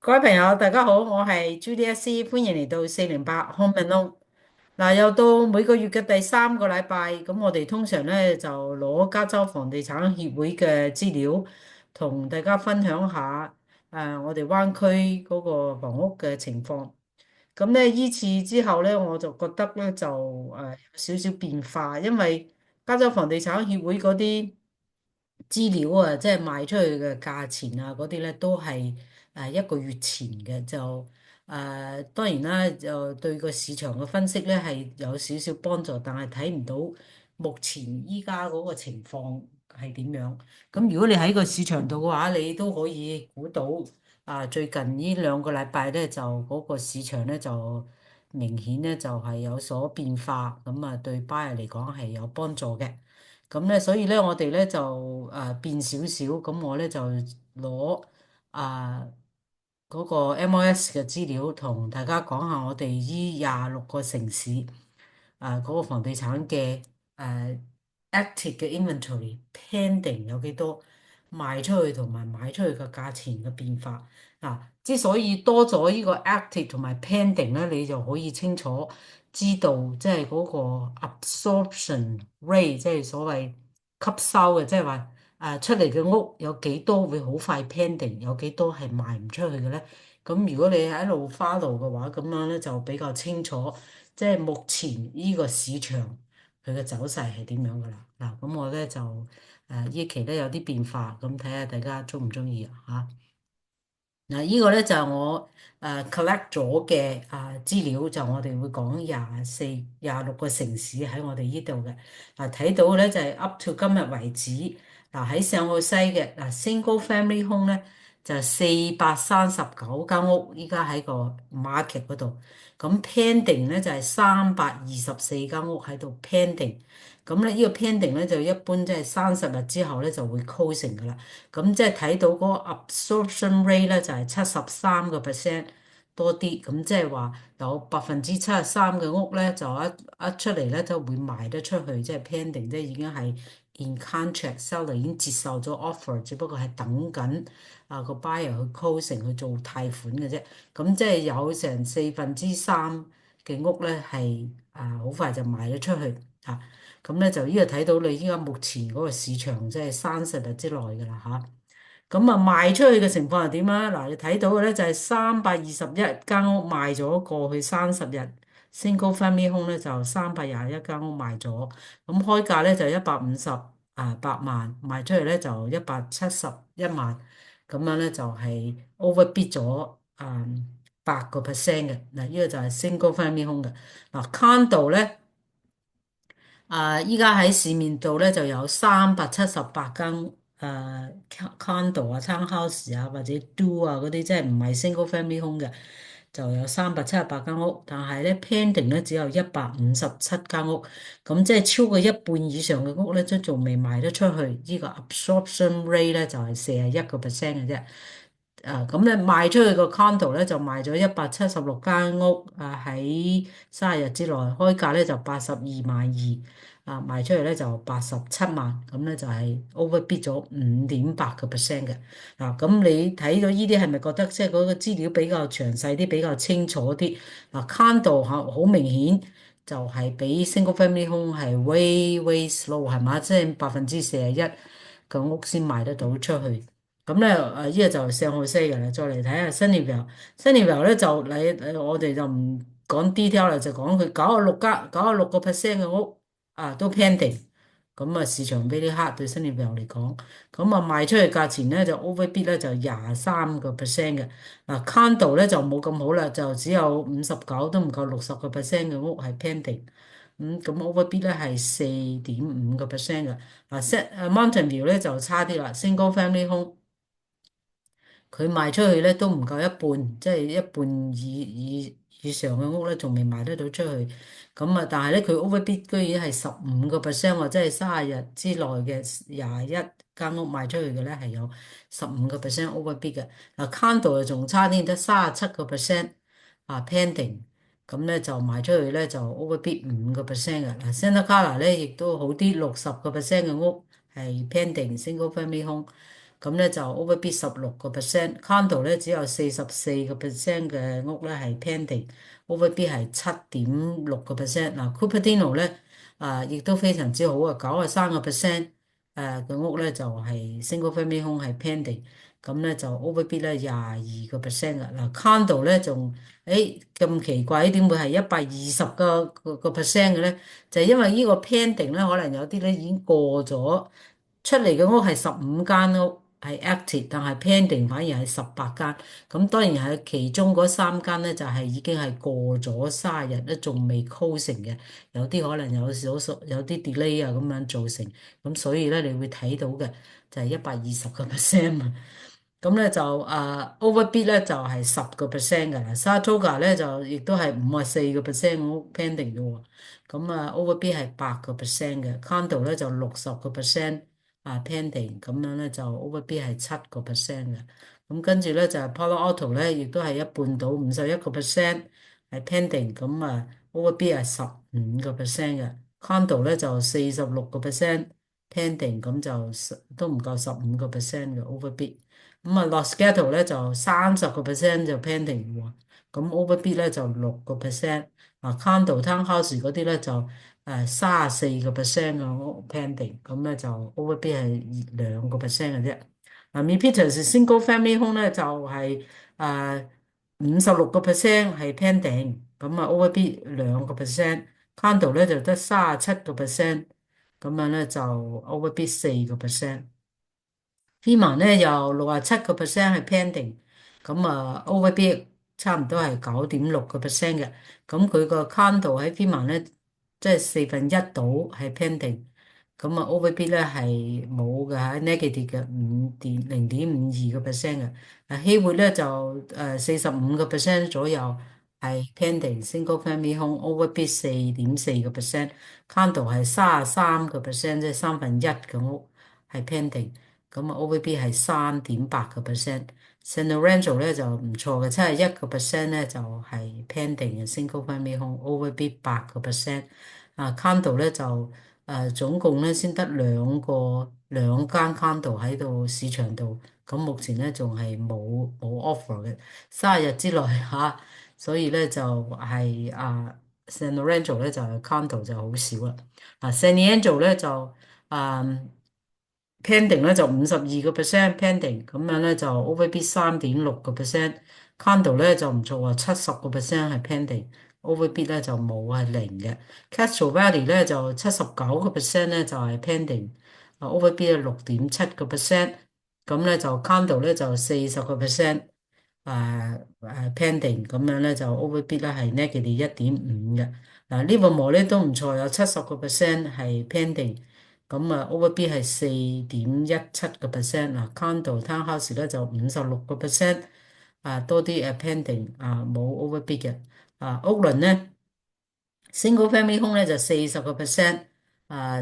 各位朋友，大家好，我係 GDS，歡迎嚟到408 Home and Loan。嗱，又到每個月嘅第三個禮拜，咁我哋通常咧就攞加州房地產協會嘅資料，同大家分享下我哋灣區嗰個房屋嘅情況。咁咧依次之後咧，我就覺得咧就有少少變化，因為加州房地產協會嗰啲資料啊，即係賣出去嘅價錢啊，嗰啲咧都係一個月前嘅，就當然啦，就對個市場嘅分析咧係有少少幫助，但係睇唔到目前依家嗰個情況係點樣。咁如果你喺個市場度嘅話，你都可以估到最近呢兩個禮拜咧就嗰個市場咧就明顯咧就係有所變化，咁啊對 buyer 嚟講係有幫助嘅。咁咧，所以咧，我哋咧就變少少，咁我咧就攞啊嗰個 MOS 嘅資料，同大家講下我哋依26個城市嗰個房地產嘅誒 active 嘅 inventory pending 有幾多，賣出去同埋買出去嘅價錢嘅變化。之所以多咗呢個 active 同埋 pending 咧，你就可以清楚知道即係嗰個 absorption rate，即係所謂吸收嘅，即係話出嚟嘅屋有幾多會好快 pending，有幾多係賣唔出去嘅咧？咁如果你喺度 follow 嘅話，咁樣咧就比較清楚，即係目前呢個市場佢嘅走勢係點樣噶啦。咁我咧就呢期咧有啲變化，咁睇下大家中唔中意啊嚇。嗱，呢個咧就係我collect 咗嘅資料，就我哋會講26個城市喺我哋呢度嘅。睇到咧就係 up to 今日為止，喺上澳西嘅single family home 咧就439間屋，依家喺個 market 嗰度。咁 pending 咧就係324間屋喺度 pending。咁咧呢個 pending 咧就一般即係30日之後咧就會 closing 噶啦。咁即係睇到嗰個 absorption rate 咧就係73%多啲，咁即係話有73%嘅屋咧就一出嚟咧就會賣得出去，即係 pending，即係已經係 in contract，seller 已經接受咗 offer，只不過係等緊個 buyer 去 closing 去做貸款嘅啫。咁即係有成3/4嘅屋咧係好快就賣咗出去嚇。咁咧就呢個睇到你依家目前嗰個市場即係30日之內㗎啦嚇。咁賣出去嘅情況係點啊？嗱，你睇到嘅咧就係321間屋賣咗過去30日，single family home 咧就321間屋賣咗，咁開價咧就158萬，賣出去咧就171萬，咁樣咧就係 overbid 咗8%嘅。嗱，呢個就係 single family home 嘅。condo 咧。依家喺市面度咧就有378間condo 啊、townhouse 啊或者 do 啊嗰啲，即係唔係 single family home 嘅，就有378間屋。但係咧 pending 咧只有157間屋，咁即係超過一半以上嘅屋咧都仲未賣得出去。呢個 absorption rate 咧就係41%嘅啫。咁咧賣出去個 condo 咧就賣咗176間屋，喺30日之內開價咧就82.2萬，賣出去咧就87萬，咁咧就係 overbid 咗5.8%嘅。咁你睇到呢啲係咪覺得即係嗰個資料比較詳細啲、比較清楚啲？condo 好明顯就係比 single family home 係 way slow 係嘛？即係41%嘅屋先賣得到出去。咁咧呢個就上去西嘅啦。再嚟睇下 Sunnyvale 咧就我哋就唔講 detail 啦，就講佢96個% 嘅屋都 pending。咁市場比啲黑對 Sunnyvale 嚟講，咁賣出去價錢咧就 overbid 咧就23%嘅。condo 咧就冇咁好啦，就只有59都唔夠60個% 嘅屋係 pending。咁 overbid 咧係4.5%嘅。Mountain View 咧就差啲啦，single family home。佢賣出去咧都唔夠一半，即係一半以上嘅屋咧，仲未賣得到出去。但係咧佢 overbid 居然係15%喎，即係30日之內嘅21間屋賣出去嘅咧係有15% overbid 嘅。condo 就仲差啲，得37% pending，咁咧就賣出去咧就 overbid 5%嘅。Santa Clara 咧亦都好啲，60% 嘅屋係 pending single family home。咁咧就 overbid 16%，condo 咧只有44%嘅屋咧係 pending，overbid 係7.6%。嗱，Cupertino 咧亦都非常之好啊，93%嘅屋咧就係 single family home 係 pending，咁咧就 overbid 咧22%啊。嗱，condo 咧仲咁奇怪，點會係120個 percent 嘅咧？就係因為呢個 pending 咧，可能有啲咧已經過咗。出嚟嘅屋係15間屋係 active，但係 pending 反而係18間。咁當然係其中嗰3間咧，就係已經係過咗30日都仲未 closing 嘅。有啲可能有啲 delay 啊咁樣造成。咁所以咧，你會睇到嘅就係120個 percent 嘛。咁咧就overbid 咧就係10個 percent 㗎啦。Saratoga 咧就亦都係54個 percent 屋 pending 嘅喎。咁overbid 係8個 percent 嘅，condo 咧就60個 percent。pending 咁樣咧就 overbid 係7個 percent 嘅，咁跟住咧就係 Palo Alto 咧，亦都係一半到51個 percent 係 pending，咁overbid 係15個 percent 嘅，condo 咧就46個 percent pending，咁就都唔夠15個 percent 嘅 overbid，咁Los Gatos 咧就30個 percent 就 pending 喎，咁 overbid 咧就6個 percent，condo townhouse 嗰啲咧就34個 percent 嘅屋 pending，咁咧就 overbid 係2個 percent 嘅啫。MIPITAS single family home 咧就係56個 percent 係 pending，咁overbid 2個 percent，condo 咧就得37個 percent，咁樣咧就 overbid 4個 percent。Freeman 咧有67個 percent 係 pending，咁overbid 差唔多係9.6個 percent 嘅，咁佢個 condo 喺 Freeman 咧即係1/4度係 pending，咁overbid 咧係冇嘅嚇，negative 嘅0.52個 percent 嘅，希活咧就45個 percent 左右係 pending single family home overbid 4.4個 percent，condo 係33個 percent，即係1/3嘅屋係 pending。咁overbid 係3.8個 percent，San Lorenzo 咧就唔錯嘅，71個 percent 咧就係 pending 嘅 single family home overbid 8個 percent，condo 咧就總共咧先得兩間 condo 喺度市場度，咁目前咧仲係冇 offer 嘅，30日之內嚇，所以咧就係San Lorenzo 咧就係 condo 就好少啦，San Leandro 咧就啊。pending 咧就52個 percent pending，咁樣咧就 overbid 3.6個 percent，condo 咧就唔錯啊，70個 percent 係 pending，overbid 咧就冇係零嘅，Castro Valley 咧就79個 percent 咧就係 pending，overbid 係6.7個 percent，咁咧就 condo 咧就40個 percent，pending，咁樣咧就 overbid 咧係 negative 1.5嘅，Livermore 咧都唔錯，有70個 percent 係 pending。咁overbid 係4.17個 percent，condo townhouse 咧就56個 percent，多啲pending，冇 overbid 嘅，屋倫咧 single family home 咧就40個 percent，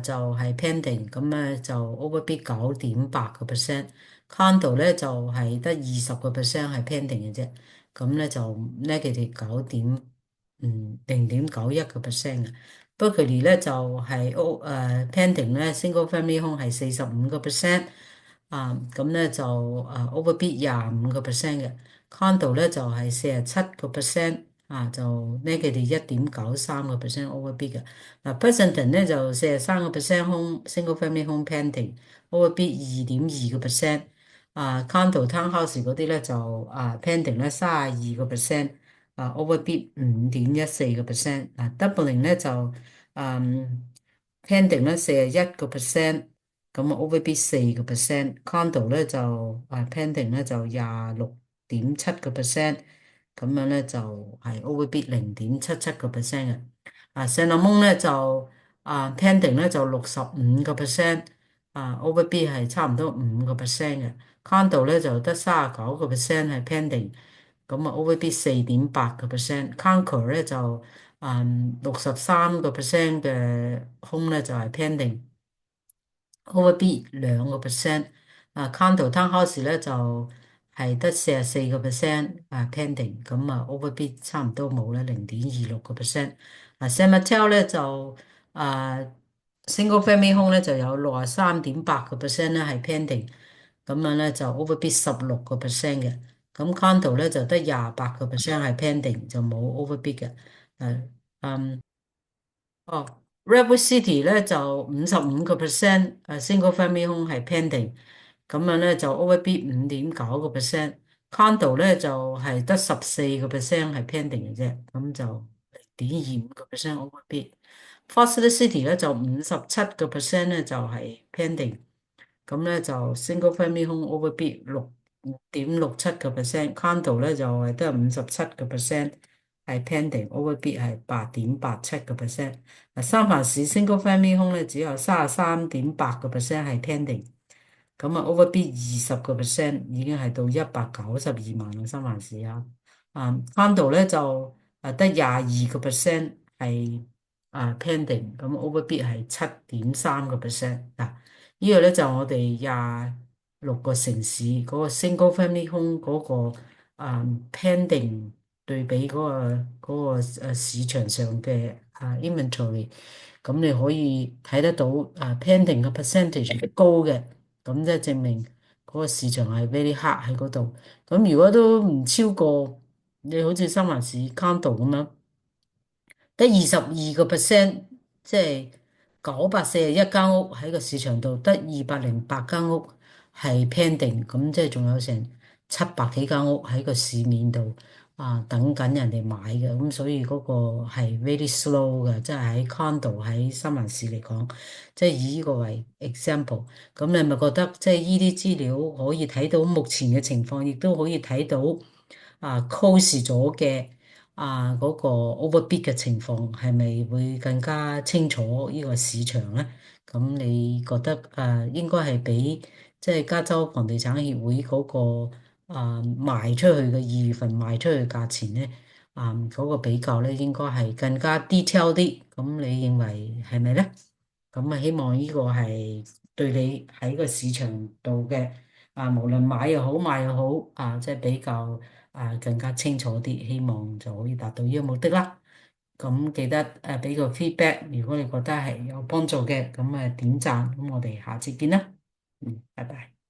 就係 pending，咁咧就 overbid 9.8個 percent，condo 咧就係得20個 percent 係 pending 嘅啫，咁咧就 negative 0.91個 percent 嘅。Berkeley 咧就係pending 咧 single family home 係45個 percent，咁咧就overbid 25個 percent 嘅，condo 咧就係47個 percent，就 negative 1.93個 percent overbid 嘅。Pleasanton 咧就43個 percent home single family home pending，overbid 2.2個 percent，condo townhouse 嗰啲咧就pending 咧32個 percent。overbid 5.14個 percent，Dublin 咧就pending 咧41個 percent，咁overbid 4個 percent，condo 咧就pending 咧就26.7個 percent，咁樣咧就係 overbid 0.77個 percent 嘅。San Ramon 咧就pending 咧就65個 percent，overbid 係差唔多5個 percent 嘅，condo 咧就得39個 percent 係 pending。咁overbid 4.8個 percent，Concord 咧就63個 percent 嘅 home 咧就係 pending，overbid 2個 percent，condo townhouse 咧就係得44個 percent pending，咁overbid 差唔多冇啦，0.26個 percent。San Mateo 咧就single family home 咧就有63.8個 percent 咧係 pending。咁樣咧就 overbid 16%嘅，咁 condo 咧就得28%係 pending，就冇 overbid 嘅。誒，哦，Redwood City 咧就55%，single family home 係 pending，咁樣咧就 overbid 5.9%，condo 咧就係得14%係 pending 嘅啫，咁就0.25% overbid。Foster City 咧就57%咧就係 pending。咁咧就 single family home overbid 6.67%，condo 咧就係得57%，係 pending overbid 係8.87%。嗱，三藩市 single family home 咧只有33.8%係 pending，咁啊 overbid 20%，已經係到192萬啦，三藩市啊。condo 咧就得22%係pending，咁 overbid 係7.3%。嗱，呢個咧就我哋26個城市嗰個 single family home 嗰個pending 對比嗰個市場上嘅inventory，咁你可以睇得到pending 嘅 percentage 係高嘅，咁即係證明嗰個市場係 very hard 喺嗰度。咁如果都唔超過，你好似三藩市 condo 咁樣，得22%，即係941間屋喺個市場度，得208間屋係 pending，咁即係仲有成700幾間屋喺個市面度等緊人哋買嘅，咁所以嗰個係 very slow 嘅，即係喺 condo 喺三藩市嚟講，即係以呢個為 example，咁你咪覺得即係呢啲資料可以睇到目前嘅情況，亦都可以睇到close 咗嘅。嗰個 overbid 嘅情況係咪會更加清楚呢個市場咧？咁你覺得應該係比即係加州房地產協會嗰個賣出去嘅2月份賣出去嘅價錢咧嗰個比較咧，應該係更加 detail 啲。咁你認為係咪咧？咁啊，希望呢個係對你喺個市場度嘅無論買又好賣又好即係比較更加清楚啲，希望就可以達到呢個目的啦。咁記得俾個 feedback，如果你覺得係有幫助嘅，咁點讚，咁我哋下次見啦。拜拜。